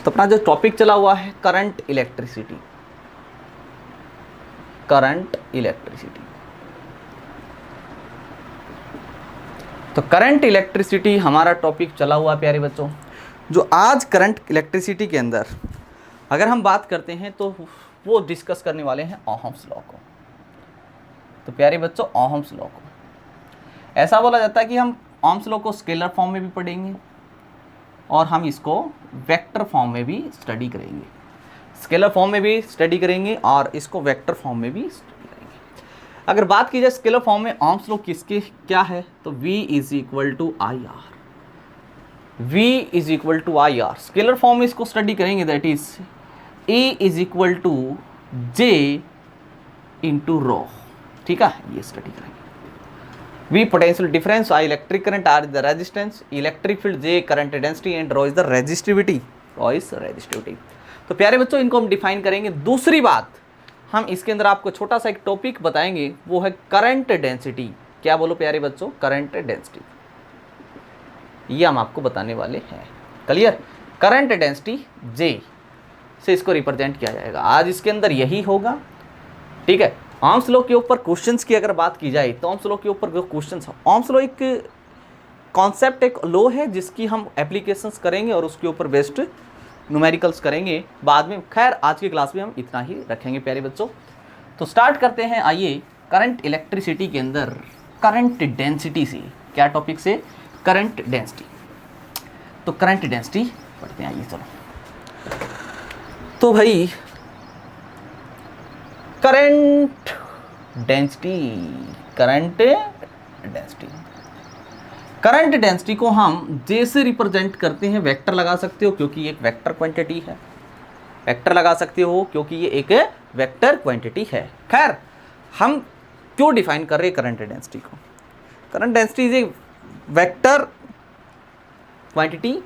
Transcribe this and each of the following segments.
तो अपना जो टॉपिक चला हुआ है करंट इलेक्ट्रिसिटी, करंट इलेक्ट्रिसिटी। तो करंट इलेक्ट्रिसिटी हमारा टॉपिक चला हुआ प्यारे बच्चों। जो आज करंट इलेक्ट्रिसिटी के अंदर अगर हम बात करते हैं तो वो डिस्कस करने वाले हैं ओहम्स लॉ को। तो प्यारे बच्चों ओहम्स लॉ को ऐसा बोला जाता है कि हम ओहम्स लॉ को स्केलर फॉर्म में भी पढ़ेंगे और हम इसको वेक्टर फॉर्म में भी स्टडी करेंगे। स्केलर फॉर्म में भी स्टडी करेंगे और इसको वेक्टर फॉर्म में भी स्टडी करेंगे। अगर बात की जाए स्केलर फॉर्म में ओहम्स लॉ किसके क्या है तो V is equal to I R, V is equal to I R. Scalar form में इसको स्टडी करेंगे that is E is equal to J into rho. ठीक है, ये स्टडी करेंगे। V potential difference, I electric current, R is the resistance, electric field, J current density and rho is the resistivity, rho is resistivity. तो प्यारे बच्चों इनको हम define करेंगे। दूसरी बात हम इसके अंदर आपको छोटा सा एक टॉपिक बताएंगे वो है करंट डेंसिटी। क्या बोलो प्यारे बच्चों, करंट डेंसिटी, ये हम आपको बताने वाले हैं। क्लियर, करंट डेंसिटी J से इसको रिप्रेजेंट किया जाएगा। आज इसके अंदर यही होगा। ठीक है, ओहम्स लॉ के ऊपर क्वेश्चंस की अगर बात की जाए तो ओहम्स लॉ के ऊपर जो क्वेश्चंस, ओहम्स लॉ एक कॉन्सेप्ट, एक लॉ है जिसकी हम एप्लीकेशंस करेंगे और उसके ऊपर बेस्ड न्यूमेरिकल्स करेंगे बाद में। खैर आज की क्लास में हम इतना ही रखेंगे प्यारे बच्चों। तो स्टार्ट करते हैं, आइए करंट इलेक्ट्रिसिटी के अंदर करंट डेंसिटी से। क्या टॉपिक से, करंट डेंसिटी। तो करंट डेंसिटी पढ़ते हैं, आइए चलो। तो भाई current density, current density, current density को हम J से रिप्रेजेंट करते हैं। वेक्टर लगा सकते हो क्योंकि ये एक वेक्टर क्वांटिटी है, वेक्टर लगा सकते हो क्योंकि ये एक वेक्टर क्वांटिटी है। खैर हम क्यों डिफाइन कर रहे हैं करंट डेंसिटी को। Current density is a vector quantity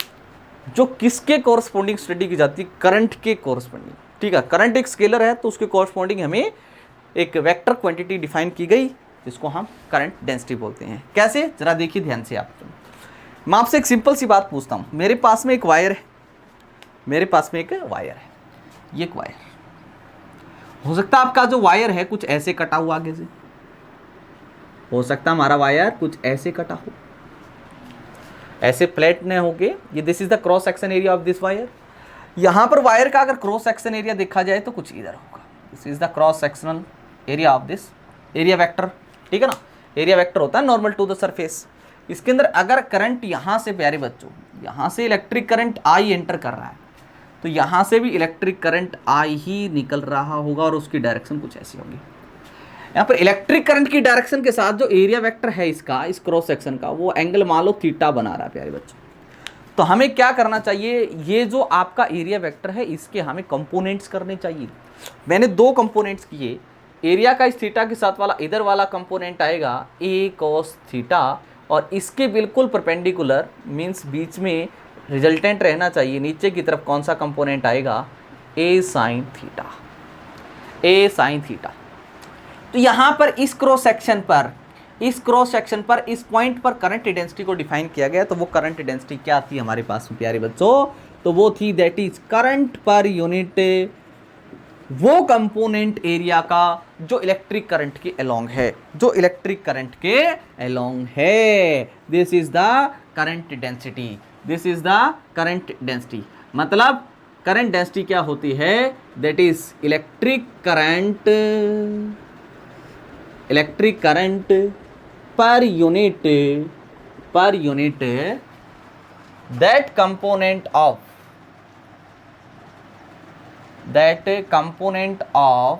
जो किसके कोरस्पोंडिंग स्टडी की जाती है, करंट के कोरस्पोंडिंग। ठीक है, करंट एक स्केलर है तो उसके कोरस्पोंडिंग हमें एक वेक्टर क्वांटिटी डिफाइन की गई जिसको हम करंट डेंसिटी बोलते हैं। कैसे, जरा देखिए ध्यान से आप। मैं आपसे एक सिंपल सी बात पूछता हूँ। मेरे पास में एक वायर है, मेरे पास में एक वायर है, ये एक वायर हो सकता है। आपका जो वायर है कुछ ऐसे कटा हुआ, आगे से हो सकता है हमारा वायर कुछ ऐसे कटा हो, ऐसे प्लेट ने होके। ये this is the cross section area of this wire. यहाँ पर वायर का अगर क्रॉस सेक्शन एरिया देखा जाए तो कुछ इधर होगा। This is the cross sectional area of this area vector. ठीक है ना, एरिया वेक्टर होता है नॉर्मल टू द सरफेस। इसके अंदर अगर करंट यहाँ से, प्यारे बच्चों यहाँ से इलेक्ट्रिक करंट I एंटर कर रहा है तो यहाँ से भी इलेक्ट्रिक करंट I ही निकल रहा होगा और उसकी डायरेक्शन कुछ ऐसी होगी। यहाँ पर इलेक्ट्रिक करंट की डायरेक्शन के साथ जो एरिया वेक्टर है इसका, इस क्रॉस सेक्शन का, वो एंगल मान लो थीटा बना रहा है प्यारे बच्चों। तो हमें क्या करना चाहिए, ये जो आपका एरिया वेक्टर है इसके हमें कंपोनेंट्स करने चाहिए। मैंने दो कंपोनेंट्स किए। एरिया का इस थीटा के साथ वाला इधर वाला कंपोनेंट आएगा A cos थीटा और इसके बिल्कुल परपेंडिकुलर मीन्स बीच में रिजल्टेंट रहना चाहिए नीचे की तरफ कौन सा कंपोनेंट आएगा, A sin theta, A sin theta. तो यहाँ पर इस क्रॉस सेक्शन पर, इस क्रॉस सेक्शन पर, इस पॉइंट पर करंट डेंसिटी को डिफाइन किया गया। तो वो करंट डेंसिटी क्या थी हमारे पास में प्यारे बच्चों, तो वो थी that is current per unit वो कंपोनेंट एरिया का जो इलेक्ट्रिक करंट के अलोंग है, जो इलेक्ट्रिक करंट के अलोंग है। This is the current density, this is the current density. मतलब करंट डेंसिटी क्या होती है, that is electric current, electric current per unit, per unit that component of, that component of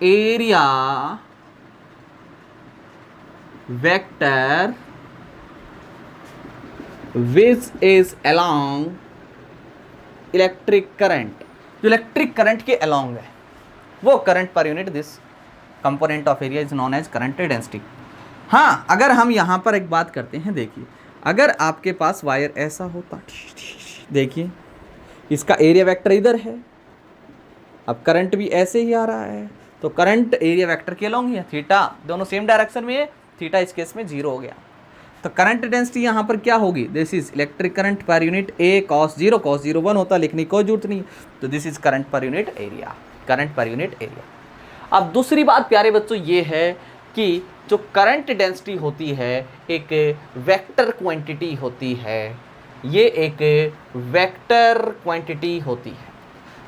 area vector which is along electric current, जो electric current के along है वो current पर unit, this component of area is known as current density. हाँ, अगर हम यहाँ पर एक बात करते हैं, देखिए अगर आपके पास वायर ऐसा होता, देखिए इसका एरिया वेक्टर इधर है, अब करंट भी ऐसे ही आ रहा है तो करंट एरिया वेक्टर के अलोंग ही है, थीटा दोनों सेम डायरेक्शन में है, थीटा इस केस में 0 हो गया। तो करंट डेंसिटी यहाँ पर क्या होगी, this is electric current per unit A cos 0 1 होता, लिखने की कोई जरूरत नहीं, तो दिस इज करंट पर यूनिट एरिया, करंट पर यूनिट एरिया। अब दूसरी बात प्यारे बच्चों ये है कि जो करंट डेंसिटी होती है एक वेक्टर क्वांटिटी होती है, ये एक वेक्टर क्वांटिटी होती है।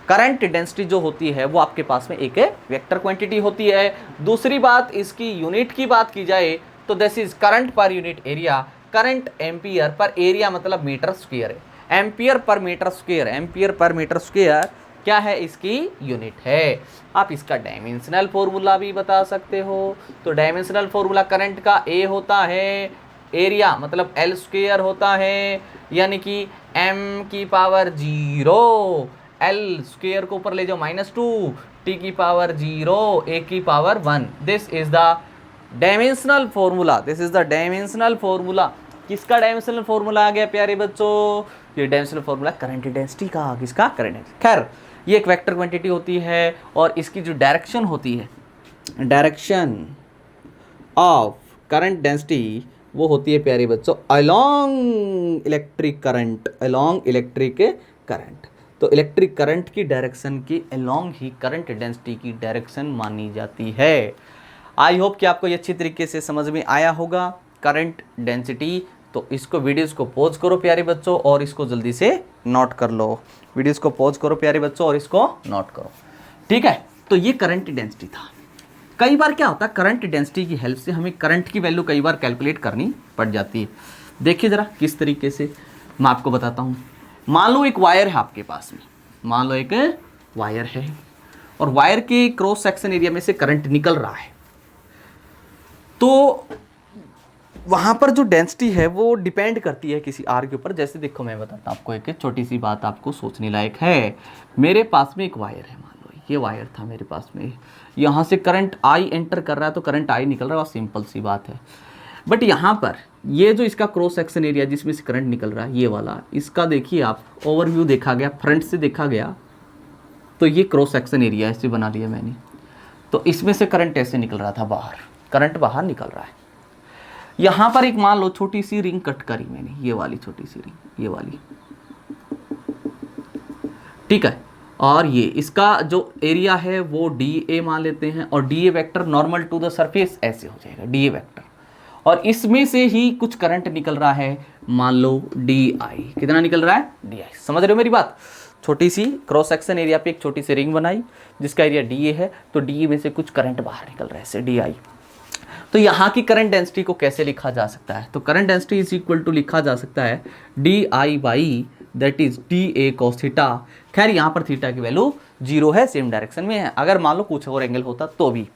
करंट डेंसिटी जो होती है वो आपके पास में एक वेक्टर क्वांटिटी होती है। दूसरी बात, इसकी यूनिट की बात की जाए तो दिस इज करंट पर unit area, current ampere per, area मतलब मीटर स्क्वायर है, ampere per metre square, ampere per metre square क्या है, इसकी यूनिट है। आप इसका डायमेंशनल फॉर्मूला भी बता सकते हो। तो डायमेंशनल फॉर्मूला करंट का ए होता है, एरिया मतलब एल स्क्वायर होता है, यानी कि एम की पावर 0, एल स्क्वायर को ऊपर ले जाओ -2, टी की पावर 0, ए की power 1। This is the dimensional formula, this is the dimensional formula. किसका डायमेंशनल फॉर्मूला आ गया प्यारे बच्चों, ये डायमेंशनल फॉर्मूला करंट डेंसिटी का, किसका, करंट डेंसिटी। खैर ये एक वेक्टर क्वांटिटी होती है और इसकी जो डायरेक्शन होती है, डायरेक्शन ऑफ करंट डेंसिटी वो होती है प्यारे बच्चों along electric current, along electric current. तो इलेक्ट्रिक करंट की डायरेक्शन की अलोंग ही करंट डेंसिटी की डायरेक्शन मानी जाती है। आई होप कि आपको ये अच्छी तरीके से समझ में आया होगा करंट डेंसिटी। तो इसको वीडियोस को पॉज करो प्यारे बच्चों और इसको जल्दी से नोट कर लो, वीडियोस को पॉज करो प्यारे बच्चों और इसको नोट करो, ठीक है। तो ये करंट डेंसिटी था। कई बार क्या होता है, करंट डेंसिटी की हेल्प से हमें करंट की वैल्यू कई बार कैलकुलेट करनी पड़ जाती है। देखिए ज़रा किस तरीके से, मैं आपको बताता हूँ। मान लो एक वायर है आपके पास में, मान लो एक वायर है और वायर के क्रॉस सेक्शन एरिया में से करंट निकल रहा है, तो वहाँ पर जो डेंसिटी है वो डिपेंड करती है किसी आर के ऊपर। जैसे देखो मैं बताता हूँ आपको, एक छोटी सी बात आपको सोचने लायक है। मेरे पास में एक वायर है, मान लो ये वायर था मेरे पास में, यहाँ से करंट आई एंटर कर रहा है तो करंट आई निकल रहा है, और सिंपल सी बात है। बट यहाँ पर ये जो इसका क्रॉस सेक्शन एरिया जिसमें से करंट निकल रहा है, ये वाला, इसका देखिए आप ओवरव्यू देखा गया, फ्रंट से देखा गया तो ये क्रॉस सेक्शन एरिया ऐसे बना लिया मैंने, तो इसमें से करंट ऐसे निकल रहा था बाहर, करंट बाहर निकल रहा है। यहाँ पर एक मान लो छोटी सी रिंग कट करी मैंने, ये वाली छोटी सी रिंग, ये वाली, ठीक है। और ये इसका जो एरिया है वो डी ए मान लेते हैं, और d a vector normal to the surface ऐसे हो जाएगा डी ए वैक्टर, और इसमें से ही कुछ करंट निकल रहा है, मान लो डी आई। कितना निकल रहा है, डी आई। समझ रहे हो मेरी बात। छोटी सी क्रॉस सेक्शन एरिया पे एक छोटी सी रिंग बनाई जिसका एरिया डी ए है, तो डी ए में से कुछ करंट बाहर निकल रहा है ऐसे डी आई। तो यहाँ की करंट डेंसिटी को कैसे लिखा जा सकता है, तो current density is equal to लिखा जा सकता है d I by that is d a cos theta. खैर यहाँ पर थीटा की वैल्यू 0 है, सेम डायरेक्शन में है, अगर मान लो कुछ और एंगल होता तो भी।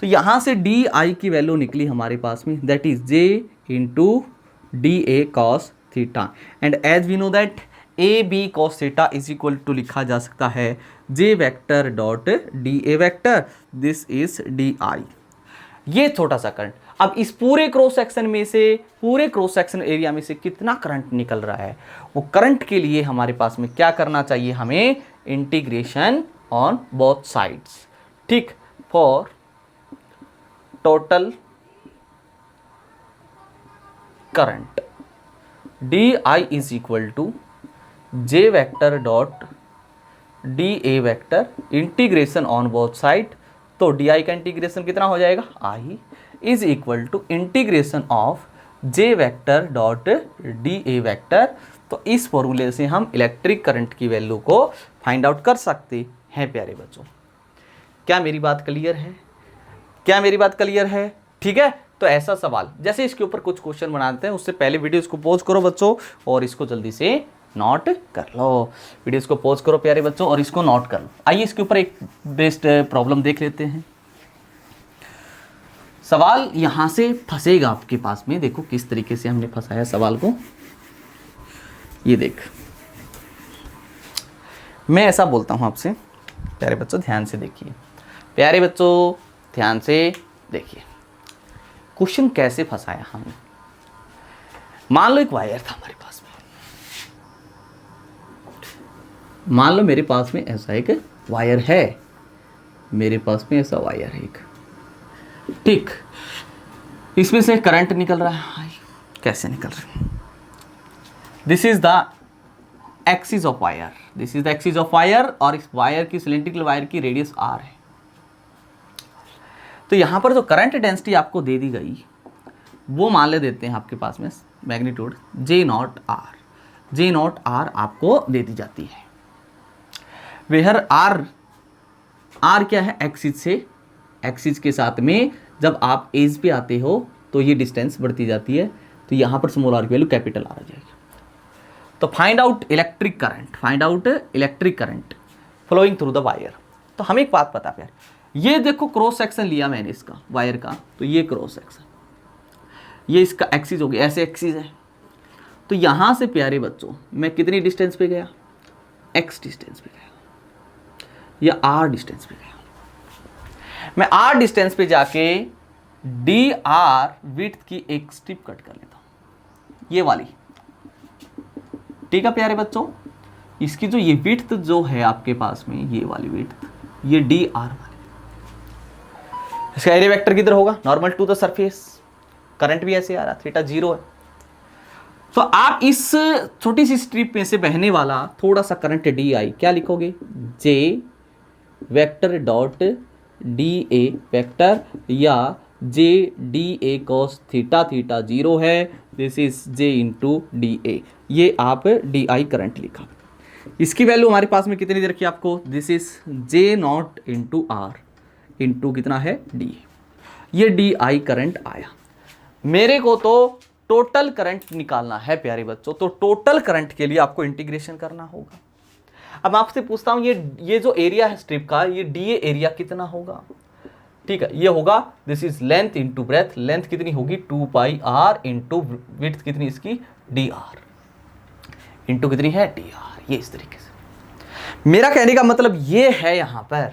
तो यहाँ से डी आई की वैल्यू निकली हमारे पास में, that is J into d a cos theta, and as we know that a b cos theta is equal to लिखा जा सकता है J vector dot d a vector, this is d I. ये छोटा सा करंट। अब इस पूरे क्रॉस सेक्शन में से, पूरे क्रॉस सेक्शन एरिया में से कितना करंट निकल रहा है, वो करंट के लिए हमारे पास में क्या करना चाहिए, हमें इंटीग्रेशन ऑन बोथ साइड्स, ठीक, for total current d I is equal to J vector dot d a vector integration on both side. तो डी आई का इंटीग्रेशन कितना हो जाएगा, I is equal to integration of J vector dot d a vector. तो इस फॉर्मूले से हम इलेक्ट्रिक करंट की वैल्यू को फाइंड आउट कर सकते हैं प्यारे बच्चों। क्या मेरी बात क्लियर है, क्या मेरी बात क्लियर है, ठीक है। तो ऐसा सवाल जैसे इसके ऊपर कुछ क्वेश्चन बनाते हैं, उससे पहले वीडियो इसको पॉज करो बच्चों और इसको जल्दी से नोट कर लो। वीडियो को पॉज करो प्यारे बच्चों और इसको नोट कर लो। आइए इसके ऊपर एक बेस्ट प्रॉब्लम देख लेते हैं। सवाल यहां से फंसेगा आपके पास में, देखो किस तरीके से हमने फंसाया सवाल को। ये देख, मैं ऐसा बोलता हूं आपसे, प्यारे बच्चों ध्यान से देखिए, प्यारे बच्चों ध्यान से देखिए क्वेश्चन कैसे फंसाया हमने। मान लो एक वायर था हमारे पास में, मान लो मेरे पास में ऐसा एक वायर है, मेरे पास में ऐसा वायर है एक, ठीक, इसमें से करंट निकल रहा है, कैसे निकल रही। This is the axis of wire, this is the axis of wire, और इस वायर की, सिलेंड्रिकल वायर की रेडियस r है। तो यहां पर जो करंट डेंसिटी आपको दे दी गई वो मान ले देते हैं आपके पास में मैग्नीट्यूड J नॉट R आपको दे दी जाती है। वेहर R क्या है, एक्सिस से, एक्सिस के साथ में जब आप एज पे आते हो तो ये डिस्टेंस बढ़ती जाती है, तो यहाँ पर स्मॉल r की वैल्यू कैपिटल R आ जाएगी। तो find out electric current flowing through the wire. तो हमें एक बात पता है यार, ये देखो क्रॉस सेक्शन लिया मैंने इसका वायर का, तो ये क्रॉस सेक्शन, ये इसका एक्सिस हो गया, ऐसे एक्सिस है। तो यहाँ से प्यारे बच्चों मैं कितनी डिस्टेंस पे गया, x डिस्टेंस पे गया, या r डिस्टेंस पे गया। मैं r डिस्टेंस पे जाके dr विड्थ की एक स्ट्रिप कट कर लेता हूँ, ये वाली, ठीक है प्यारे बच्चों। इसकी जो ये विड्थ जो है आपके पास में, ये वाली विड्थ, ये dr वाली, इसका एरिया वेक्टर किधर होगा, normal to the surface, current भी ऐसे आ रहा, थीटा 0 है। तो आप इस छोटी सी स्ट्रिप में से बहने वाला थोड़ा सा करंट di क्या लिखोगे, j vector dot da vector, या j da cos थीटा 0 है, this is j into da, ये आप di करंट लिखा। इसकी वैल्यू हमारे पास में कितनी दे रखी है आपको, this is j not into r into कितना है d, ये di करंट आया। मेरे को तो टोटल करंट निकालना है प्यारे बच्चों, तो टोटल करंट के लिए आपको इंटीग्रेशन करना होगा। अब मैं आपसे पूछता हूं, ये जो एरिया है स्ट्रिप का, ये डीए एरिया कितना होगा, ठीक है, ये होगा this is length into breadth, length कितनी होगी 2 पाई r इंटू विड्थ कितनी इसकी dr इंटू कितनी है dr, ये इस तरीके से। मेरा कहने का मतलब ये है, यहां पर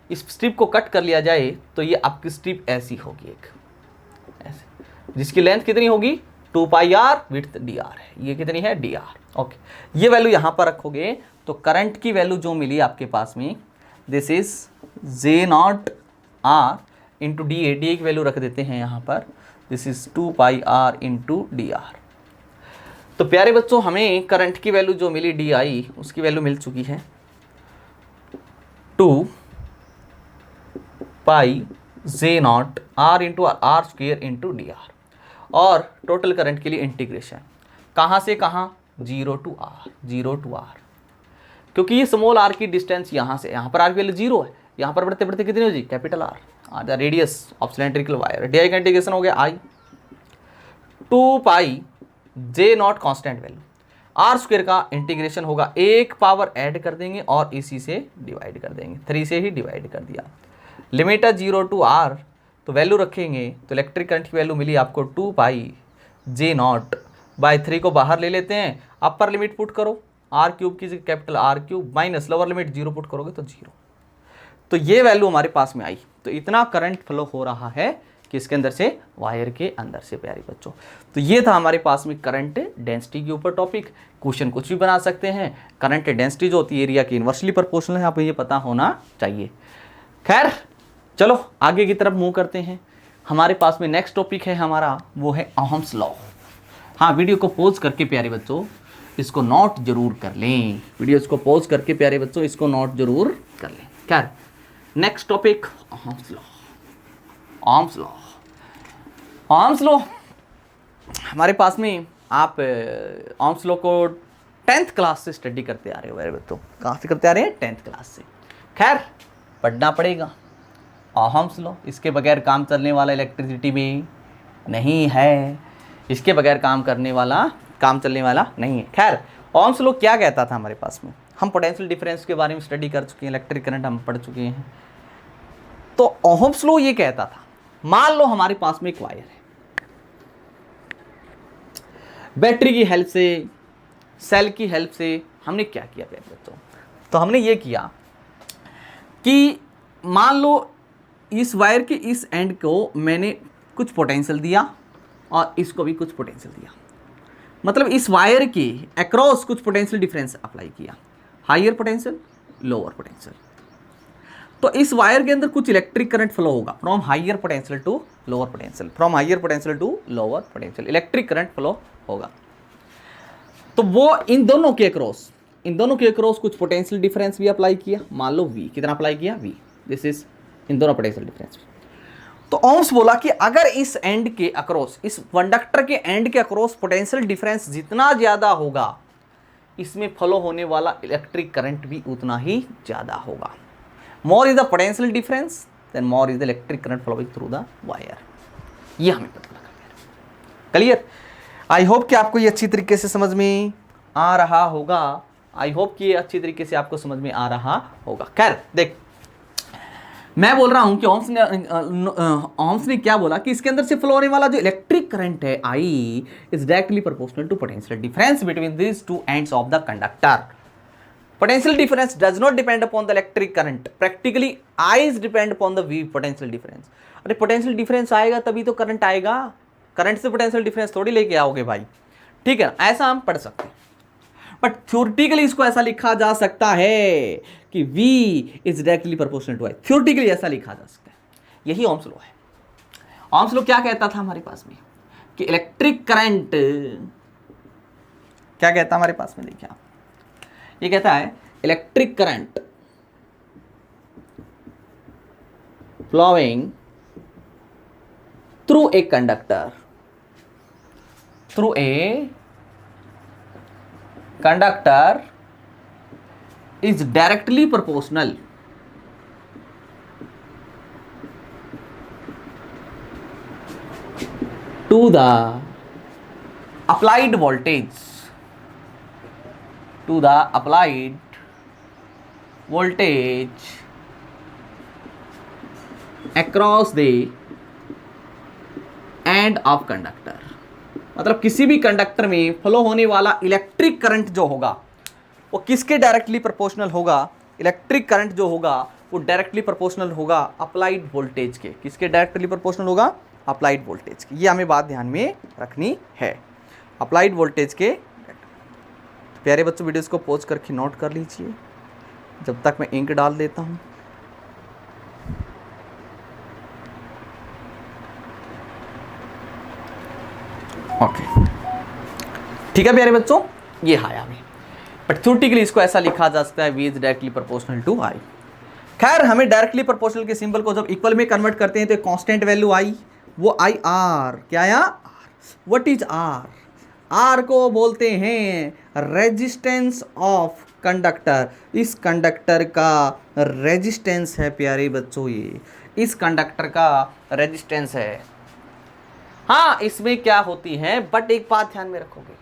इस स्ट्रिप को कट कर लिया जाए तो ये आपकी स्ट्रिप ऐसी होगी, एक ऐसे, जिसकी लेंथ कितनी होगी 2 पाई r, विड्थ dr है, ये कितनी है dr। ओके, ये वैल्यू यहां पर रखोगे तो करंट की वैल्यू जो मिली आपके पास में, this is j not r into da की वैल्यू रख देते हैं यहां पर, this is 2 pi r into dr। तो प्यारे बच्चों हमें करंट की वैल्यू जो मिली di, उसकी वैल्यू मिल चुकी है 2 pi j not r into r square into dr, और टोटल करंट के लिए इंटीग्रेशन कहाँ से कहाँ, 0 टू r, क्योंकि ये स्मॉल r की डिस्टेंस यहाँ से यहाँ पर r की वैल्यू 0 है, यहाँ पर बढ़ते बढ़ते कितनी हो जी, capital R the radius of cylindrical wire, d का इंटीग्रेशन हो गया i, 2 pi j not constant value, r square का इंटीग्रेशन होगा, एक पावर ऐड कर देंगे और इसी से डिवाइड कर देंगे, 3 से ही डिवाइड कर दिया, लिमिट है 0 टू r, तो वैल्यू रखेंगे तो इलेक्ट्रिक करंट की वैल्यू मिली आपको 2 पाई j नॉट बाई 3 को बाहर ले लेते हैं, अपर लिमिट पुट करो r क्यूब की capital R cube, minus lower limit 0 put करोगे तो 0, तो ये वैल्यू हमारे पास में आई। तो इतना करंट फ्लो हो रहा है किसके अंदर से, वायर के अंदर से प्यारे बच्चों। तो ये था हमारे पास में करंट डेंसिटी के ऊपर टॉपिक। क्वेश्चन कुछ भी बना सकते हैं, करंट डेंसिटी जो होती है एरिया की इन्वर्सली प्रोपोर्शनल है, आपको ये पता होना चाहिए। खैर चलो आगे की तरफ मूव करते हैं। हमारे पास में नेक्स्ट टॉपिक है हमारा, वो है ओहम्स लॉ। हाँ, वीडियो को पॉज करके प्यारे बच्चों इसको नोट जरूर कर लें, वीडियो को पॉज करके प्यारे बच्चों इसको नोट जरूर कर लें। क्या next topic, Ohm's law. Ohm's law हमारे पास में, आप ओहम्स लॉ को 10th क्लास से स्टडी करते आ रहे हो मेरे बच्चों। कहाँ से करते आ रहे हैं, 10th क्लास से। खैर पढ़ना पड़ेगा ओहम्स लॉ, इसके बगैर काम चलने वाला इलेक्ट्रिसिटी में नहीं है, इसके बगैर काम चलने वाला नहीं है। खैर ओहम्स लॉ क्या कहता था हमारे पास में, हम पोटेंशियल डिफरेंस के बारे में स्टडी कर चुके हैं, इलेक्ट्रिक करंट हम पढ़ चुके हैं। तो ओहम्स लॉ ये कहता था, मान लो हमारे पास में एक वायर है, बैटरी की हेल्प से, सेल की हेल्प से हमने क्या किया प्यारे बच्चों, तो हमने ये किया कि मान लो इस वायर के इस एंड को मैंने कुछ पोटेंशियल दिया और इसको भी कुछ पोटेंशियल दिया, मतलब इस वायर के अक्रॉस कुछ पोटेंशियल डिफरेंस अप्लाई किया, हायर पोटेंशियल लोअर पोटेंशियल। तो इस वायर के अंदर कुछ इलेक्ट्रिक करंट फ्लो होगा from higher potential to lower potential, from higher potential to lower potential electric current flow होगा। तो वो इन दोनों के अक्रॉस कुछ पोटेंशियल डिफरेंस भी अप्लाई किया, मान लो V, कितना अप्लाई किया V, दिस इज इन दोनों पोटेंशियल डिफरेंस। तो ओम्स बोला कि अगर इस एंड के अक्रॉस, इस कंडक्टर के एंड के अक्रॉस पोटेंशियल डिफरेंस जितना ज्यादा होगा, इसमें फ्लो होने वाला इलेक्ट्रिक करंट भी उतना ही ज्यादा होगा। More is the potential difference then more is the electric current flowing through the wire. ये हमें पता लगा। क्लियर? आई होप कि आपको ये अच्छी तरीके से समझ में आ रहा होगा। आई होप कि ये अच्छी तरीके से आपको समझ में आ रहा होगा। खैर देख, मैं बोल रहा हूं कि ओम्स ने क्या बोला कि इसके अंदर से फ्लो होने वाला जो इलेक्ट्रिक करंट है I is directly proportional to potential difference between this two ends of the conductor. Potential difference does not depend upon the electric current, practically I is depend upon the V potential difference. अरे potential difference आएगा तभी तो current आएगा, current से potential difference थोड़ी लेके आओगे भाई, ठीक है? ऐसा हम पढ़ सकते हैं, बट थ्योरेटिकली इसको ऐसा लिखा जा सकता है कि V is directly proportional to I। Theoretically ऐसा लिखा जा सकता है। यही ओम्स लॉ है। ओम्स लॉ क्या कहता था हमारे पास में कि इलेक्ट्रिक करंट क्या कहता है हमारे पास में, देखिए आप, ये कहता है electric current flowing through a conductor, through a conductor is directly proportional to the applied voltage, to the applied voltage across the end of conductor। मतलब किसी भी कंडक्टर में फ्लो होने वाला इलेक्ट्रिक करंट जो होगा वो किसके डायरेक्टली प्रोपोर्शनल होगा? इलेक्ट्रिक करंट जो होगा वो डायरेक्टली प्रोपोर्शनल होगा अप्लाइड वोल्टेज के। किसके डायरेक्टली प्रोपोर्शनल होगा? अप्लाइड वोल्टेज के। ये हमें बात ध्यान में रखनी है, अप्लाइड वोल्टेज के। प्यारे बच्चों, वीडियोस को पॉज करके नोट कर लीजिए जब तक मैं इंक डाल देता हूँ। ओके, ठीक है प्यारे बच्चों, ये है हमें, बट थ्योरेटिकली इसको ऐसा लिखा जा सकता है V is directly proportional to I। खैर, हमें डायरेक्टली प्रोपोर्शनल के सिंबल को जब इक्वल में कन्वर्ट करते हैं तो कांस्टेंट वैल्यू I, वो I R, क्या है R? What is R? R को बोलते हैं रेजिस्टेंस ऑफ कंडक्टर। इस कंडक्टर का रेजिस्टेंस है प्यारे बच्चों, ये इस कंडक्टर का रेजिस्टेंस है। हाँ, इसमें क्या होती है, बट एक बात ध्यान में रखोगे,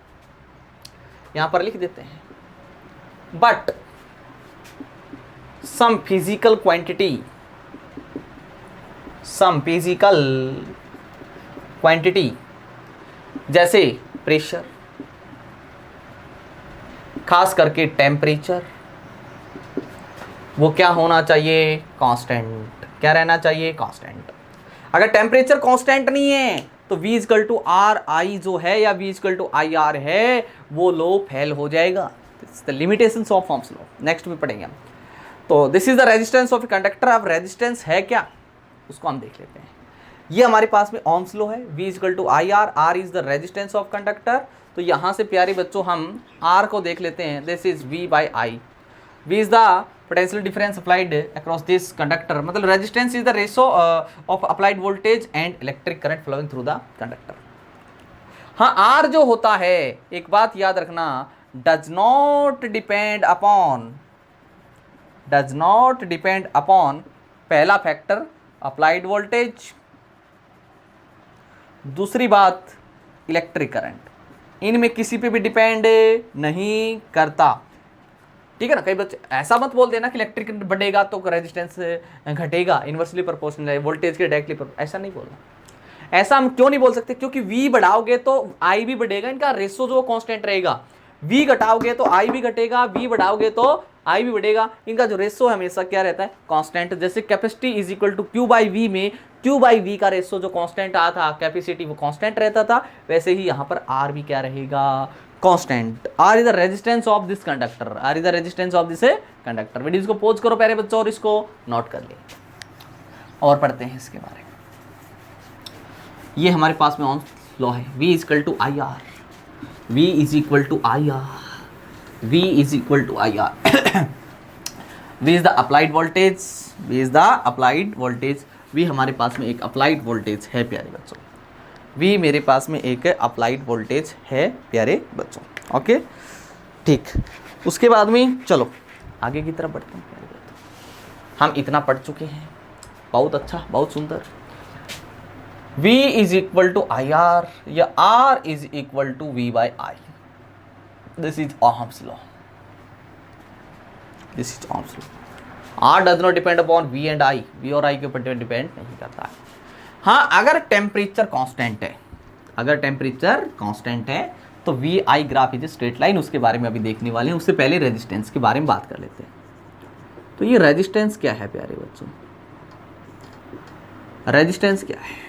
यहां पर लिख देते हैं, बट सम फिजिकल क्वांटिटी जैसे प्रेशर, खास करके टेम्परेचर, वो क्या होना चाहिए? कांस्टेंट। क्या रहना चाहिए? कांस्टेंट। अगर टेम्परेचर कांस्टेंट नहीं है तो V equal to R I जो है या V equal to I R है, वो लो फेल हो जाएगा। The limitations of Ohm's law next में पढ़ेंगे हम। तो this is the resistance of a conductor. अब रेजिस्टेंस है क्या, उसको हम देख लेते हैं। ये हमारे पास में ओम्स लॉ है, V equal to I R, R is the resistance of conductor. तो यहाँ से प्यारे बच्चों हम R को देख लेते हैं, this is V by I. V is the potential difference applied across this conductor, मतलब resistance is the ratio of applied voltage and electric current flowing through the conductor। हाँ, R जो होता है, एक बात याद रखना, does not depend upon पहला फैक्टर applied voltage, दूसरी बात इलेक्ट्रिक करंट, इनमें किसी पे भी डिपेंड नहीं करता, ठीक है ना? कई बच्चे ऐसा मत बोल देना कि इलेक्ट्रिक करंट बढ़ेगा तो रेजिस्टेंस घटेगा, इन्वर्सली प्रोपोर्शनल है, वोल्टेज के डायरेक्टली, ऐसा नहीं बोलना। ऐसा हम क्यों नहीं बोल सकते? क्योंकि V बढ़ाओगे तो I भी बढ़ेगा, इनका रेशो जो कांस्टेंट रहेगा। V घटाओगे तो I भी घटेगा, V बढ़ाओगे तो I भी बढ़ेगा, इनका जो रेशो है हमेशा क्या रहता है? कांस्टेंट। जैसे capacity is equal to Q by V में Q बाई V का रेशो जो कांस्टेंट आता था, कैपेसिटी वो कांस्टेंट रहता था, वैसे ही यहाँ पर R भी क्या रहेगा? Constant. R is the resistance of this conductor, R is the resistance of this conductor. Video को पॉज करो प्यारे बच्चों और इसको नोट कर ले और पढ़ते हैं इसके बारे में। ये हमारे पास में ओम्स लॉ है, V is equal to I R, V is equal to I R, V is equal to I R. V is the applied voltage, V is the applied voltage, V हमारे पास में एक applied voltage है प्यारे बच्चों, V मेरे पास में एक अप्लाइड वोल्टेज है प्यारे बच्चों। ओके ठीक, उसके बाद में चलो आगे की तरफ बढ़ते हैं प्यारे बच्चों। हम इतना पढ़ चुके हैं, बहुत अच्छा, बहुत सुंदर। V is equal to I R या R is equal to V by I, this is Ohm's law, this is Ohm's law. R does not depend upon V and I, V और I के ऊपर depend नहीं करता है। हाँ, अगर temperature constant है, अगर टेम्परेचर कांस्टेंट है तो V I graph is straight line, उसके बारे में अभी देखने वाले हैं। उससे पहले रेजिस्टेंस के बारे में बात कर लेते हैं। तो ये रेजिस्टेंस क्या है प्यारे बच्चों, रेजिस्टेंस क्या है?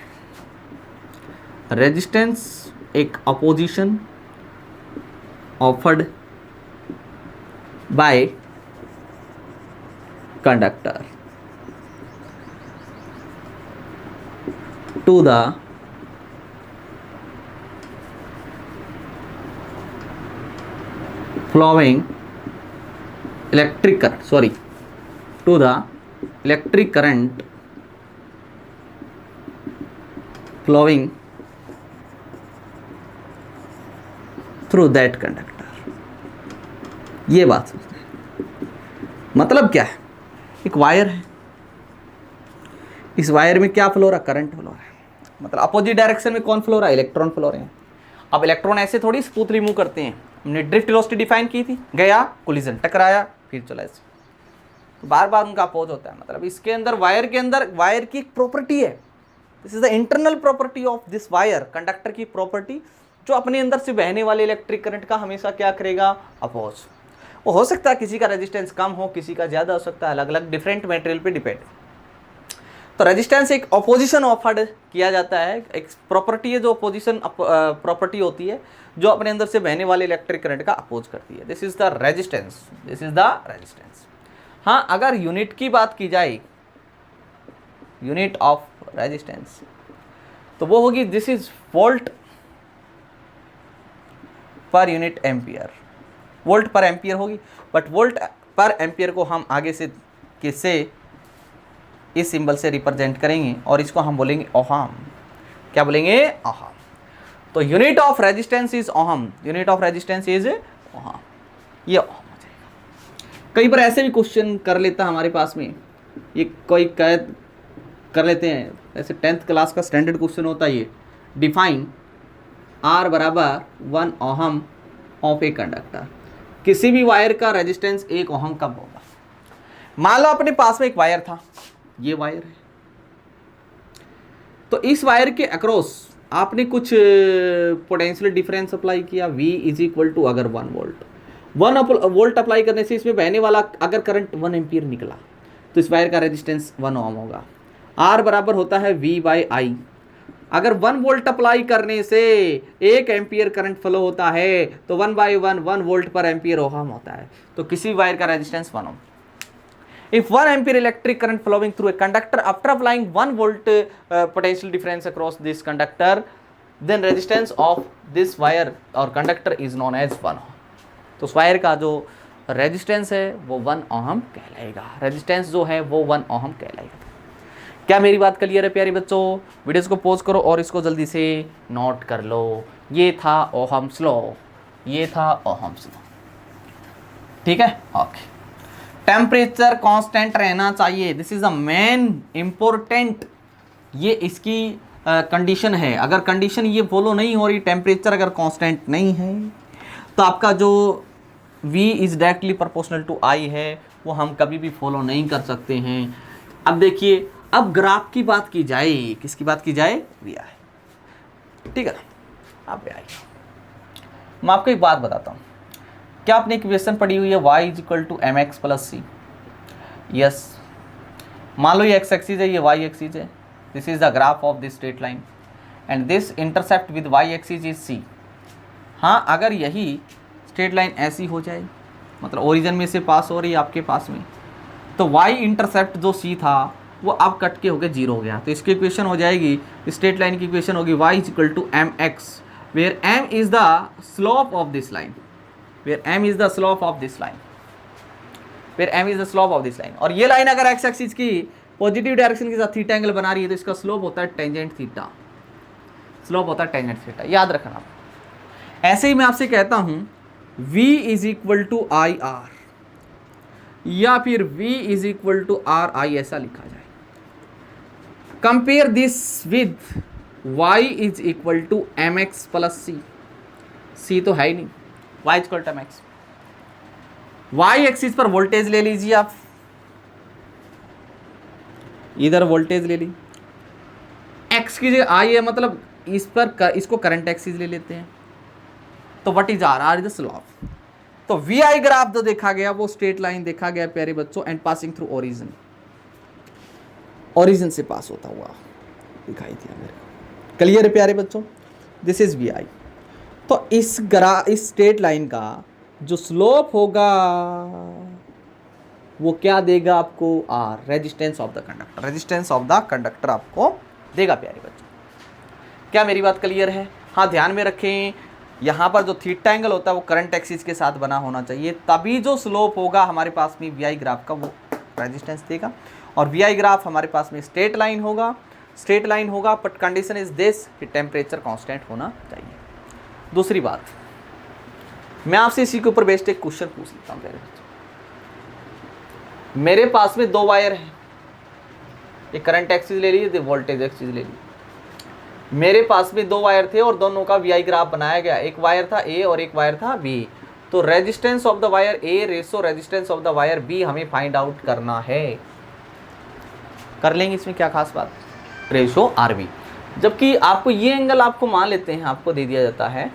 रेजिस्टेंस एक opposition offered by conductor to the flowing electric current, sorry, to the electric current flowing through that conductor। ये बात समझते हैं। मतलब क्या है, एक वायर है, इस वायर में क्या फ्लो रहा, करंट फ्लो रहा है, मतलब अपोजिट डायरेक्शन में कौन फ्लो रहा है, इलेक्ट्रॉन फ्लो रहे हैं। अब इलेक्ट्रॉन ऐसे थोड़ी स्मूथली मूव करते हैं, हमने ड्रिफ्ट वेलोसिटी डिफाइन की थी, गया कोलिजन, टकराया, फिर चला ऐसे, तो बार बार उनका अपोज होता है। मतलब इसके अंदर, वायर के अंदर, वायर की एक प्रॉपर्टी है, this is the internal property of this wire, conductor की प्रॉपर्टी, जो अपने अंदर से बहने वाले इलेक्ट्रिक करंट का हमेशा क्या करेगा, अपोज। वो हो सकता है किसी का रेजिस्टेंस कम हो, किसी का ज़्यादा हो सकता है, अलग अलग डिफरेंट मटेरियल पे डिपेंड। तो रेजिस्टेंस एक ऑपोजिशन ऑफर्ड किया जाता है, एक प्रॉपर्टी है जो अपोजिशन प्रॉपर्टी होती है, जो अपने अंदर से बहने वाले इलेक्ट्रिक करंट का अपोज करती है। This is the resistance, this is the resistance. हाँ, अगर यूनिट की बात की जाए, यूनिट ऑफ रेजिस्टेंस, तो वो होगी, this is volt per unit ampere, volt पर एम्पियर होगी। बट वोल्ट पर एम्पियर को हम आगे से किससे, इस सिंबल से रिप्रेजेंट करेंगे और इसको हम बोलेंगे ओहम। क्या बोलेंगे, ओहम। तो unit of resistance is ohm, unit of resistance is ohm, ये ओहम हो जाएगा। कई बार ऐसे भी क्वेश्चन कर लेता हमारे पास में, ये कोई कैद कर लेते हैं, ऐसे 10th क्लास का स्टैंडर्ड क्वेश्चन होता है ये, डिफाइन R बराबर 1 ओहम ऑफ ए कंडक्टर। किसी भी वायर का रेजिस्टेंस 1 ओहम कब होगा? मान लो अपने पास में एक वायर था, ये वायर है, तो इस वायर के अक्रॉस आपने कुछ पोटेंशियल डिफरेंस अप्लाई किया, V इज इक्वल टू, अगर 1 वोल्ट, 1 वोल्ट अप्लाई करने से इसमें बहने वाला अगर करंट 1 एम्पियर निकला, तो इस वायर का रेजिस्टेंस 1 ओम होगा। R बराबर होता है V बाई आई। अगर 1 वोल्ट अप्लाई करने से 1 एम्पियर करंट फ्लो होता है, तो 1 बाई 1 वोल्ट पर एम्पियर ओहम होता है। तो किसी वायर का resistance 1 Om. If 1 ampere electric current flowing through a conductor after applying 1 volt potential difference across this conductor, then resistance of this wire or conductor is known as 1 ohm। तो उस wire का जो resistance है वो 1 ohm कहलाएगा, resistance जो है वो 1 ओहम कहलाएगा। क्या मेरी बात क्लियर है प्यारे बच्चों? वीडियोस को पॉज करो और इसको जल्दी से नोट कर लो। ये था ओहम्स लॉ, ये था ओहम्स लॉ, ठीक है, ओके। टेम्परेचर कांस्टेंट रहना चाहिए, this is a main important, ये इसकी कंडीशन है। अगर कंडीशन ये फॉलो नहीं हो रही, टेम्परेचर अगर कांस्टेंट नहीं है, तो आपका जो V is directly proportional to I है, वो हम कभी भी फॉलो नहीं कर सकते हैं। अब देखिए, अब ग्राफ की बात की जाए, किसकी बात की जाए, V I, ठीक है ना। अब I, मैं आपको एक बात बताता हूँ। क्या आपने इक्वेशन पढ़ी हुई है, y is equal to m x plus c? Yes. मान लो ये x एक्सिस है, ये y एक्सिस है, this is the graph of this straight line and this intercept with y axis is c। हाँ, अगर यही स्ट्रेट लाइन ऐसी हो जाए, मतलब ओरिजिन में से पास हो रही है आपके पास में, तो y इंटरसेप्ट जो c था वो अब कट के होके 0 हो गया। तो इसकी इक्वेशन हो जाएगी, स्ट्रेट लाइन की इक्वेशन होगी y is equal to m x, where m is the slope of this line, where m is the slope of this line, where m is the slope of this line. और ये line अगर x axis की positive direction के साथ theta angle बना रही है तो इसका स्लोप होता है टेंजेंट थीटा, स्लोप होता है टेंजेंट थीटा, याद रखना। ऐसे ही मैं आपसे कहता हूं v is equal to I R, या फिर v is equal to R I, ऐसा लिखा जाए। Compare this with y is equal to m x plus c, c तो है ही नहीं, y is equal to m x. y axis पर वोल्टेज ले लीजिए आप, इधर वोल्टेज ले ली, x की जगह i है, मतलब इस पर इसको करंट एक्सिस ले लेते हैं। तो what is R, R is the slope. तो वी आई ग्राफ जो देखा गया वो स्ट्रेट लाइन देखा गया प्यारे बच्चों, and passing through origin, origin से पास होता हुआ दिखाई दिया मेरे को। क्लियर है प्यारे बच्चों, दिस इज वी आई। तो इस स्ट्रेट लाइन का जो स्लोप होगा वो क्या देगा आपको, R, resistance of the conductor, resistance of the conductor आपको देगा प्यारे बच्चों। क्या मेरी बात क्लियर है? हाँ, ध्यान में रखें, यहाँ पर जो थीटा एंगल होता है वो करंट एक्सिस के साथ बना होना चाहिए, तभी जो स्लोप होगा हमारे पास में वी आई ग्राफ का वो रेजिस्टेंस देगा। और वी आई ग्राफ हमारे पास में स्ट्रेट लाइन होगा, स्ट्रेट लाइन होगा, बट कंडीशन इज दिस कि टेम्परेचर कांस्टेंट होना चाहिए। दूसरी बात, मैं आपसे इसी के ऊपर बेस्ड एक क्वेश्चन पूछ लेता हूँ प्यारे बच्चों। मेरे पास में 2 वायर हैं, एक करंट एक्सिस ले लीजिए, वोल्टेज एक्सिस ले लीजिए। मेरे पास में 2 वायर थे और दोनों का वी आई ग्राफ बनाया गया, एक वायर था ए और एक वायर था बी। तो resistance of the wire A ratio resistance of the wire B हमें फाइंड आउट करना है। कर लेंगे, इसमें क्या खास बात, रेशो आर बी। जबकि आपको ये एंगल आपको मान लेते हैं, आपको दे दिया जाता है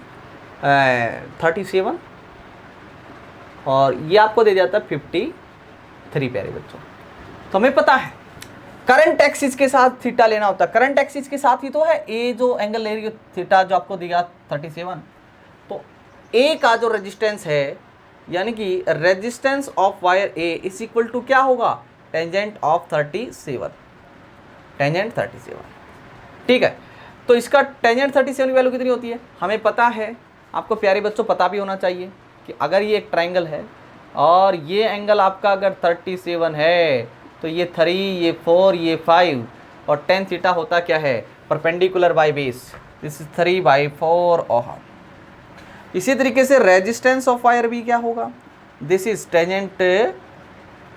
37 और ये आपको दे दिया जाता है 53 प्यारे बच्चों। तो हमें पता है करंट एक्सिस के साथ थीटा लेना होता है, करंट एक्सिस के साथ ही तो है ए जो एंगल ले रही है थीटा जो आपको दिया 37। तो ए का जो रेजिस्टेंस है, यानी कि resistance of wire A is equal to क्या होगा, टेंजेंट ऑफ 37, टेंजेंट 37। ठीक है, तो इसका टेंजेंट 37 की वैल्यू कितनी होती है हमें पता है। आपको प्यारे बच्चों पता भी होना चाहिए कि अगर ये एक ट्राइंगल है और ये एंगल आपका अगर 37 है तो ये 3, ये 4, ये 5 और टेन थीटा होता क्या है, perpendicular by base, this is 3/4 ohm. इसी तरीके से रेजिस्टेंस ऑफ वायर भी क्या होगा, दिस इज टेंजेंट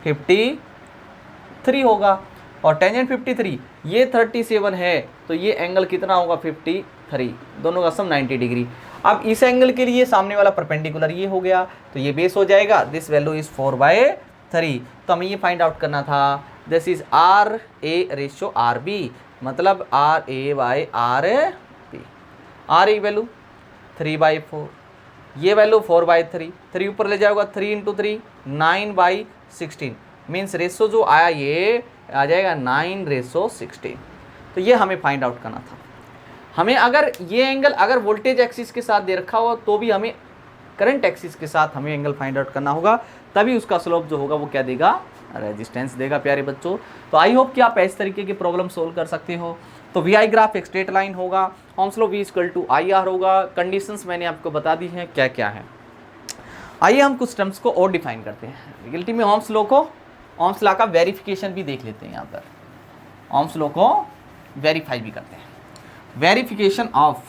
53 होगा और टेंजेंट 53, ये 37 है तो ये एंगल कितना होगा 53, दोनों का सम 90 डिग्री। अब इस एंगल के लिए सामने वाला परपेंडिकुलर ये हो गया तो ये बेस हो जाएगा, दिस वैल्यू इज 4/3। तो हमें ये फाइंड आउट करना था, this is R A ratio R B, मतलब R A by R B. R A value 3/4, ये वैल्यू 4/3, 3 ऊपर ले जाएगा 3 × 3 9/16, मीन्स रेशो जो आया ये आ जाएगा 9/16। तो ये हमें फाइंड आउट करना था। हमें अगर ये एंगल अगर वोल्टेज एक्सिस के साथ दे रखा हो तो भी हमें करंट एक्सिस के साथ हमें एंगल फाइंड आउट करना होगा, तभी उसका स्लोप जो होगा वो क्या देगा, रेजिस्टेंस देगा प्यारे बच्चों। तो आई होप कि आप इस तरीके की प्रॉब्लम सोल्व कर सकते हो। तो वी आई ग्राफ एक स्ट्रेट लाइन होगा, Ohm's law V equal to I R होगा। कंडीशंस मैंने आपको बता दी हैं क्या क्या है। आइए हम कुछ टर्म्स को और डिफाइन करते हैं। रियलिटी में ओम्स लॉ को, ओम्स लॉ का वेरिफिकेशन भी देख लेते हैं। यहाँ पर ओम्स लॉ को वेरीफाई भी करते हैं। वेरिफिकेशन ऑफ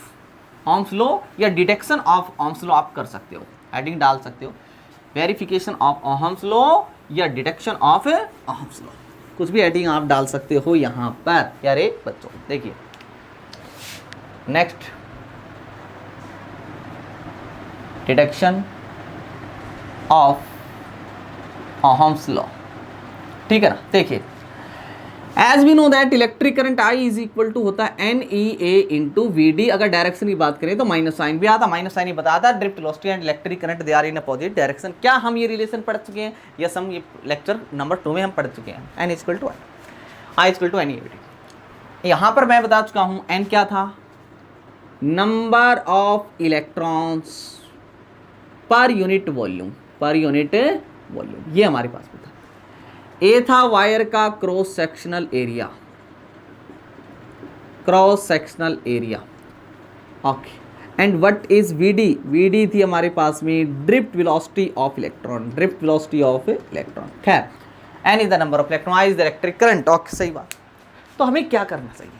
ओम्स लॉ या डिटेक्शन ऑफ ओम्स लॉ आप कर सकते हो, हेडिंग डाल सकते हो, वेरिफिकेशन ऑफ ओम्स लॉ या डिटेक्शन ऑफ ओम्स लॉ, कुछ भी हेडिंग आप डाल सकते हो यहाँ पर प्यारे बच्चों। देखिए next, detection of Ohm's law, ठीक है ना। देखिए as we know that electric current I is equal to होता है NEA इंटू VD। अगर डायरेक्शन की बात करें तो माइनस साइन भी आता, माइनस साइन ही बताता है। Drift velocity and electric current they are in opposite direction. क्या हम ये रिलेशन पढ़ चुके हैं? यस, हम ये लेक्चर नंबर 2 में हम पढ़ चुके हैं। N equal to I equal to NEA। यहाँ पर मैं बता चुका हूँ N क्या था, number of electrons per unit volume, per unit volume, ये हमारे पास में था। ए था वायर का cross sectional area, cross sectional area, okay. And what is V D, V D थी हमारे पास में drift velocity of electron, drift velocity of electron. खैर, n is the number of electron, I is the electric current, okay सही बात। तो हमें क्या करना चाहिए,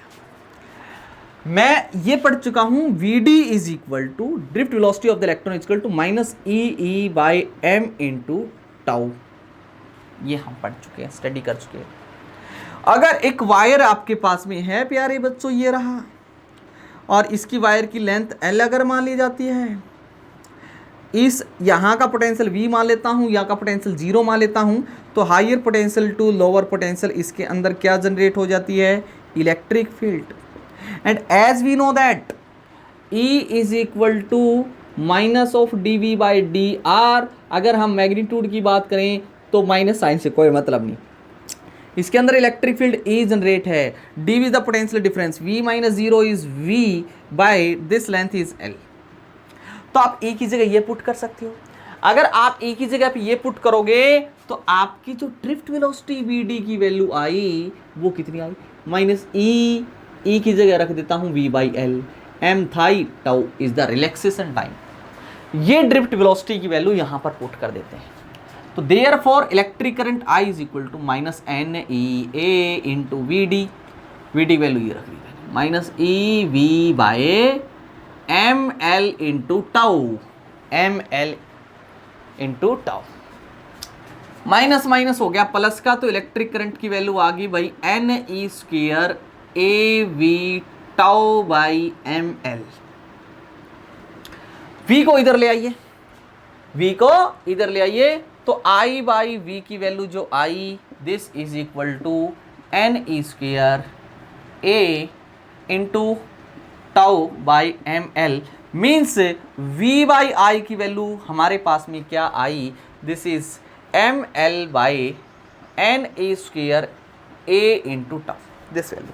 मैं ये पढ़ चुका हूं Vd is equal to drift velocity of the electron equal to minus e by m into tau, ये हम पढ़ चुके हैं, स्टडी कर चुके हैं। अगर एक वायर आपके पास में है प्यारे बच्चों, ये रहा, और इसकी वायर की लेंथ L अगर मान ली जाती है, इस यहाँ का पोटेंशियल V मान लेता हूँ, यहाँ का पोटेंशियल 0 मान लेता हूँ, तो higher potential to lower potential इसके अंदर क्या जनरेट हो जाती है, electric field. And as we know that E is equal to minus of dV by dr, अगर हम मैग्नीट्यूड की बात करें तो माइनस साइन से कोई मतलब नहीं, इसके अंदर इलेक्ट्रिक फील्ड E जनरेट है, dV is the potential difference, V minus 0 is V by this length is L। तो आप E की जगह ये पुट कर सकते हो। अगर आप E की जगह पे ये पुट करोगे तो आपकी जो ड्रिफ्ट वेलोसिटी Vd की वैल्यू आई वो कितनी आई, माइनस E की जगह रख देता हूं V बाई L, M थाई tau is the relaxation time, ये ड्रिफ्ट वेलोसिटी की वैल्यू यहां पर पुट कर देते हैं। तो therefore electric current I is equal to minus N E A into V D, V D value ये रख दी मैंने, minus e V by M L into tau, M L into tau, minus minus हो गया plus का, तो electric current की value आ गई भाई N E square A V tau by M L. V को इधर ले आइए, वी को इधर ले आइए, तो आई बाई वी की वैल्यू जो आई, this is equal to n E square A into tau by M L, means V by I की वैल्यू हमारे पास में क्या आई, this is m L by n A square A into tau, this value.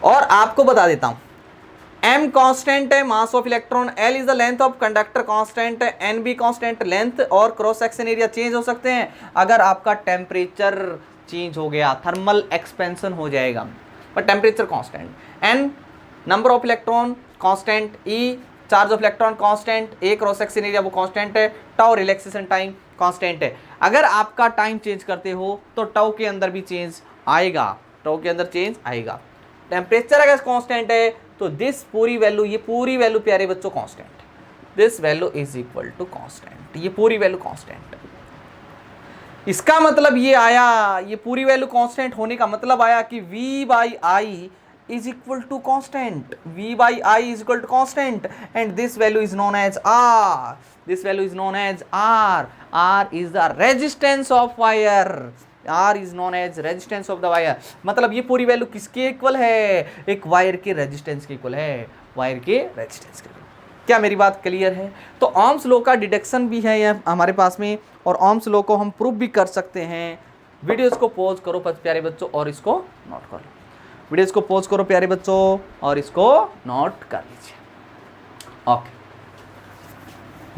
और आपको बता देता हूं, m कांस्टेंट है, mass of electron, L is the length of conductor constant है, N भी कांस्टेंट, लेंथ और क्रॉस सेक्शन एरिया चेंज हो सकते हैं अगर आपका टेम्परेचर चेंज हो गया, थर्मल एक्सपेंशन हो जाएगा, पर temperature constant, N number of electron constant, E charge of electron constant, A cross section area वो कांस्टेंट है, टाउ रिलैक्सेशन टाइम कांस्टेंट है। अगर आपका टाइम चेंज करते हो तो टाउ के अंदर भी चेंज आएगा, टाउ के अंदर चेंज आएगा। टेम्परेचर अगर कांस्टेंट है तो दिस पूरी वैल्यू, ये पूरी वैल्यू प्यारे बच्चों constant, this value is equal to constant, ये पूरी वैल्यू कांस्टेंट। इसका मतलब ये आया, ये पूरी वैल्यू कांस्टेंट होने का मतलब आया कि V by I is equal to constant, V by I is equal to constant, and this value is known as R, this value is known as R, R is the resistance of wire, R is known as resistance of the wire। मतलब ये पूरी value किसके equal है, एक wire के resistance के equal है, wire के रेजिस्टेंस के इक्वल। क्या मेरी बात क्लियर है? तो ओम्स लॉ का डिडक्शन भी है यहाँ हमारे पास में, और ओम्स लॉ को हम प्रूव भी कर सकते हैं। वीडियोस को पॉज करो प्यारे बच्चों और इसको नोट कर लो, वीडियोस को पॉज करो प्यारे बच्चों और इसको नोट कर लीजिए। ओके,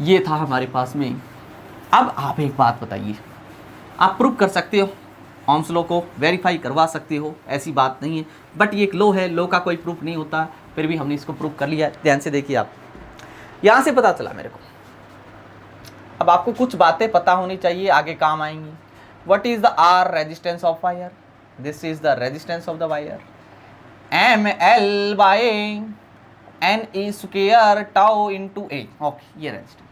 ये था हमारे पास में। अब आप एक बात बताइए, आप प्रूव कर सकते हो ओम्स लॉ को, वेरीफाई करवा सकते हो, ऐसी बात नहीं है, बट ये एक लॉ है, लॉ का कोई प्रूफ नहीं होता, फिर भी हमने इसको प्रूव कर लिया। ध्यान से देखिए, आप यहाँ से पता चला मेरे को। अब आपको कुछ बातें पता होनी चाहिए, आगे काम आएंगी। What is the R resistance of wire? This is the resistance of the wire, M L by N E square tau into A. Okay, ये रेजिस्टेंस।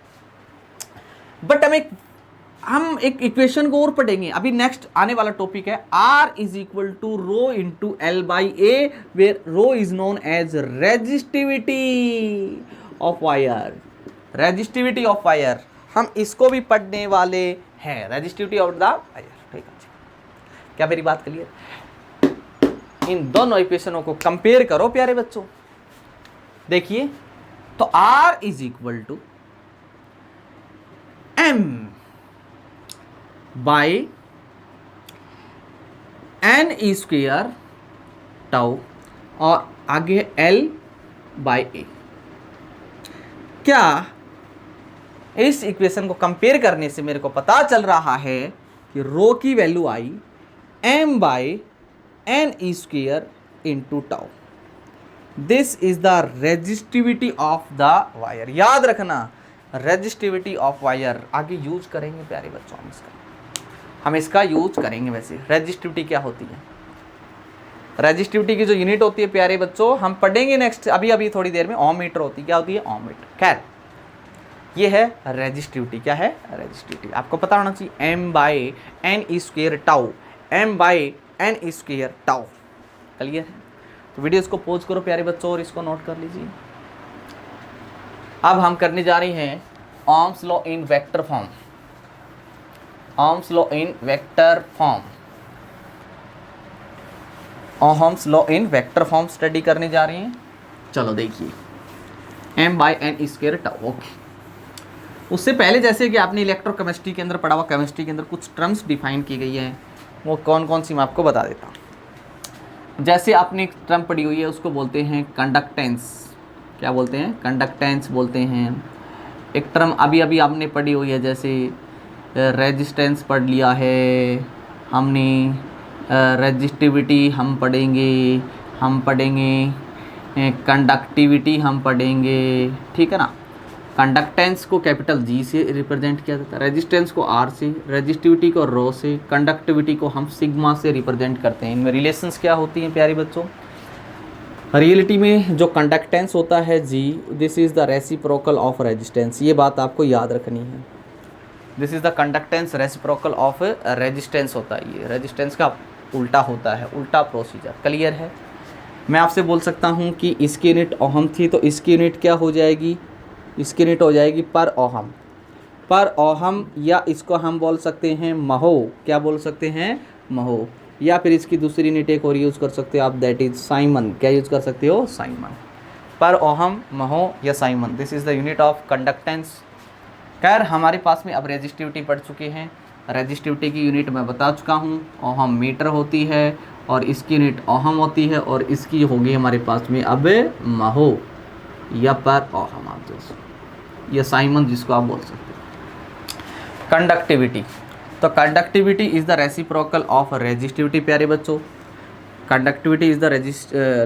बट हम एक इक्वेशन को और पढ़ेंगे, अभी नेक्स्ट आने वाला टॉपिक है R is equal to rho into L by A, where rho is known as resistivity of wire, resistivity of wire. हम इसको भी पढ़ने वाले हैं, रेजिस्टिविटी ऑफ द वायर। ठीक है, क्या मेरी बात क्लियर? इन दोनों इक्वेशनों को कंपेयर करो प्यारे बच्चों। देखिए, तो R is equal to M by N E square tau और आगे L बाई ए। क्या इस इक्वेशन को कंपेयर करने से मेरे को पता चल रहा है कि रो की वैल्यू आई m by n e square into tau. This is the resistivity of the wire. याद रखना रेजिस्टिविटी ऑफ वायर आगे यूज करेंगे प्यारे बच्चों, हम इसका यूज करेंगे। वैसे रेजिस्टिविटी क्या होती है, रेजिस्टिविटी की जो यूनिट होती है प्यारे बच्चों हम पढ़ेंगे नेक्स्ट, अभी थोड़ी देर में। ओम मीटर होती है, क्या होती है, ओम मीटर। खैर ये है रेजिस्टिविटी। क्या है रेजिस्टिविटी, आपको पता होना चाहिए m by n e square tau, m by n e square tau. Clear है? तो वीडियो को पॉज करो प्यारे बच्चों और इसको नोट कर लीजिए। अब हम करने जा रहे हैं Ohm's law in vector form. Ohm's law in vector form, Ohm's law in vector form study करने जा रहे हैं। चलो देखिए m by n e square tau. Okay, उससे पहले जैसे कि आपने इलेक्ट्रोकेमिस्ट्री के अंदर पढ़ा हुआ, केमिस्ट्री के अंदर कुछ टर्म्स डिफाइन की गई हैं, वो कौन कौन सी मैं आपको बता देता हूँ। जैसे आपने एक टर्म पढ़ी हुई है उसको बोलते हैं कंडक्टेंस। क्या बोलते हैं, कंडक्टेंस बोलते हैं। एक टर्म अभी आपने पढ़ी हुई है जैसे रेजिस्टेंस पढ़ लिया है हमने, रेजिस्टिविटी हम पढ़ेंगे कंडक्टिविटी हम पढ़ेंगे, ठीक है ना। कंडक्टेंस को कैपिटल G से रिप्रेजेंट किया जाता है, रेजिस्टेंस को R से, रेजिस्टिविटी को रो से, कंडक्टिविटी को हम सिग्मा से रिप्रेजेंट करते हैं। इनमें रिलेशंस क्या होती हैं प्यारे बच्चों। रियलिटी में जो कंडक्टेंस होता है G, this is the reciprocal of resistance. ये बात आपको याद रखनी है। This is the conductance reciprocal of resistance होता है। ये रेजिस्टेंस का उल्टा होता है, उल्टा प्रोसीजर। क्लियर है? मैं आपसे बोल सकता हूँ कि इसकी यूनिट ओहम थी तो इसकी यूनिट क्या हो जाएगी, इसकी यूनिट हो जाएगी पर ओहम। पर ओहम, या इसको हम बोल सकते हैं महो। क्या बोल सकते हैं, महो। या फिर इसकी दूसरी यूनिट एक और यूज़ कर सकते हो आप, दैट इज साइमन। क्या यूज़ कर सकते हो, साइमन। पर ओहम, महो या Simon, this is the unit of conductance. खैर हमारे पास में अब रेजिस्टिविटी पढ़ चुके हैं। रेजिस्टिविटी की यूनिट मैं बता चुका हूँ, ओहम मीटर होती है और इसकी यूनिट ओहम होती है और इसकी होगी हमारे पास में अब महो या पर ओहम, आप दोस्तों या साइमन जिसको आप बोल सकते हो। कंडक्टिविटी, तो conductivity is the reciprocal of resistivity प्यारे बच्चों। Conductivity is the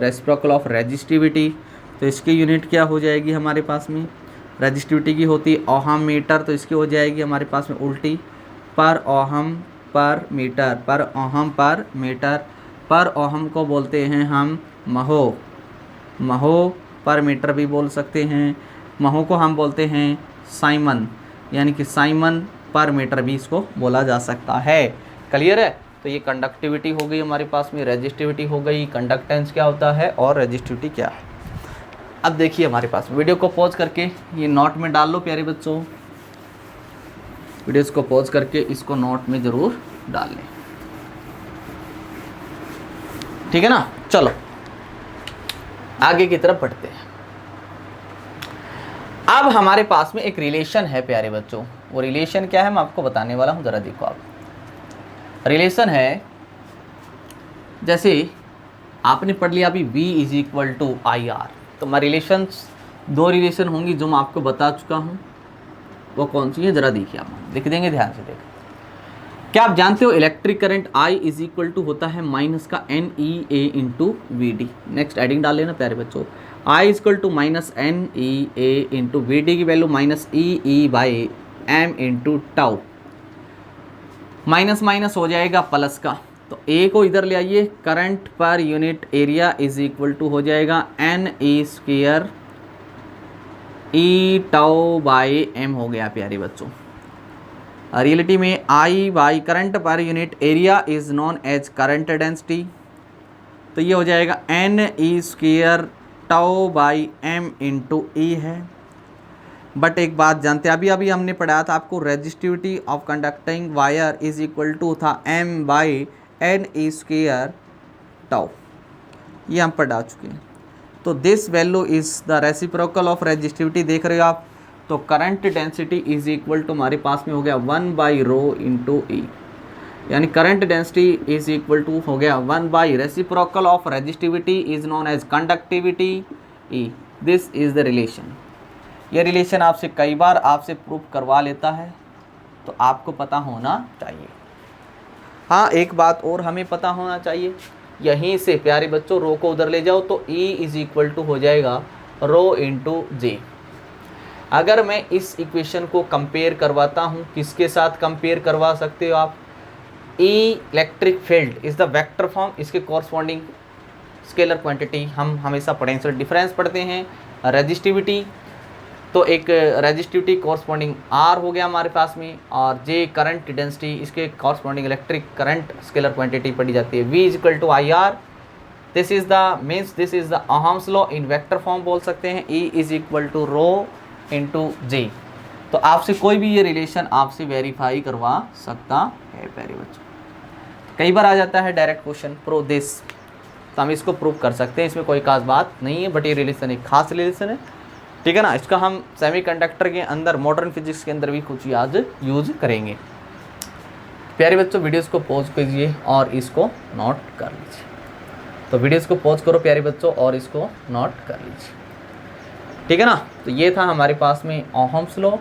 reciprocal of resistivity. तो इसकी यूनिट क्या हो जाएगी हमारे पास में, रेजिस्टिविटी की होती है ओहम मीटर, तो इसकी हो जाएगी हमारे पास में उल्टी, पर ओहम पर मीटर, पर ओहम पर मीटर। पर ओहम को बोलते हैं हम महो, महो पर मीटर भी बोल सकते हैं। महो को हम बोलते हैं साइमन, यानी कि साइमन पर मीटर भी इसको बोला जा सकता है। क्लियर है? तो ये कंडक्टिविटी हो गई हमारे पास में, रेजिस्टिविटी हो गई, कंडक्टेंस क्या होता है और रेजिस्टिविटी क्या है। अब देखिए हमारे पास, वीडियो को पॉज करके ये नोट में डाल लो प्यारे बच्चों। वीडियोस को पॉज करके इसको नोट में ज़रूर डाल लें, ठीक है ना। चलो आगे की तरफ बढ़ते हैं। अब हमारे पास में एक रिलेशन है प्यारे बच्चों। वो रिलेशन क्या है मैं आपको बताने वाला हूँ, ज़रा देखो आप। रिलेशन है जैसे आपने पढ़ लिया अभी V is equal to I R. तो मैं रिलेशंस, दो रिलेशन होंगी जो मैं आपको बता चुका हूँ, वो कौन सी है ज़रा देखिए, आप लिख देंगे, ध्यान से देखें। क्या आप जानते हो electric current I is equal to होता है माइनस का NEA into VD। Next heading डाल लेना प्यारे बच्चों। I is equal to minus NEA into VD की value minus EE by M into tau. Minus minus हो जाएगा प्लस का, तो A को इधर ले आइए। करंट पर unit area is equal to हो जाएगा NE square E tau by M हो गया प्यारे बच्चों। रियलिटी में I बाई करंट पर unit area is known as current density, तो ये हो जाएगा NE square tau by M into E है। बट एक बात जानते हैं, अभी हमने पढ़ाया था आपको, resistivity of conducting wire is equal to था M by NE square tau, ये हम पढ़ा चुके हैं। तो this value is the reciprocal of resistivity, देख रहे हो आप। तो current density is equal to हमारे पास में हो गया 1 बाई रो इंटू ई, यानी current density is equal to हो गया 1 by reciprocal of resistivity is known as conductivity E. This is the relation. यह रिलेशन आपसे कई बार आपसे प्रूफ करवा लेता है, तो आपको पता होना चाहिए। हाँ, एक बात और हमें पता होना चाहिए, यहीं से प्यारे बच्चों रो को उधर ले जाओ तो E इज इक्वल टू हो जाएगा रो इंटू जे। अगर मैं इस इक्वेशन को कंपेयर करवाता हूँ, किसके साथ कंपेयर करवा सकते हो आप, E electric field is the vector form, इसके कॉरस्पॉन्डिंग स्केलर क्वांटिटी हम हमेशा पोटेंशियल डिफरेंस पढ़ते हैं। रेजिस्टिविटी, तो एक रेजिस्टिविटी कॉरस्पॉन्डिंग R हो गया हमारे पास में, और J करंट डेंसिटी, इसके corresponding electric current scalar quantity पढ़ी जाती है। V is equal to IR, this is the means this is the ohm's law in vector form बोल सकते हैं। E is equal to rho into J. तो आपसे कोई भी ये रिलेशन आपसे वेरीफाई करवा सकता है प्यारे बच्चों। कई बार आ जाता है डायरेक्ट क्वेश्चन प्रूव दिस, तो हम इसको प्रूव कर सकते हैं, इसमें कोई खास बात नहीं है, बट ये रिलेशन एक खास रिलेशन है, ठीक है ना। इसका हम सेमीकंडक्टर के अंदर, मॉडर्न फिजिक्स के अंदर भी कुछ आज यूज करेंगे। प्यारे बच्चों वीडियोस को पॉज कीजिए और इसको नोट कर लीजिए। तो वीडियोस को पॉज करो प्यारे बच्चों और इसको नोट कर लीजिए, ठीक है ना। तो ये था हमारे पास में ओहम्स लॉ,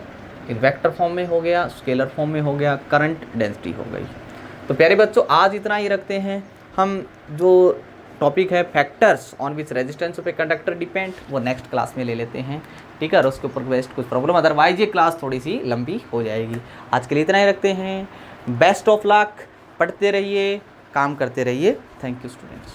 वेक्टर फॉर्म में हो गया, स्केलर फॉर्म में हो गया, करंट डेंसिटी हो गई। तो प्यारे बच्चों आज इतना ही रखते हैं। हम जो टॉपिक है factors on which resistance of a conductor depend, वो नेक्स्ट क्लास में ले लेते हैं, ठीक है। और उसके ऊपर बेस्ट कुछ प्रॉब्लम, अदरवाइज ये क्लास थोड़ी सी लंबी हो जाएगी। आज के लिए इतना ही रखते हैं। बेस्ट ऑफ लक, पढ़ते रहिए, काम करते रहिए। Thank you students.